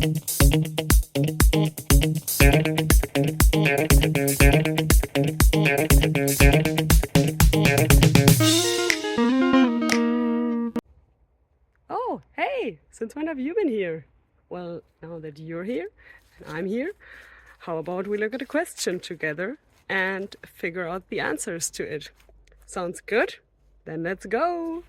Oh, hey! Since when have you been here? Well, now that you're here and I'm here, how about we look at a question together and figure out the answers to it? Sounds good? Then let's go!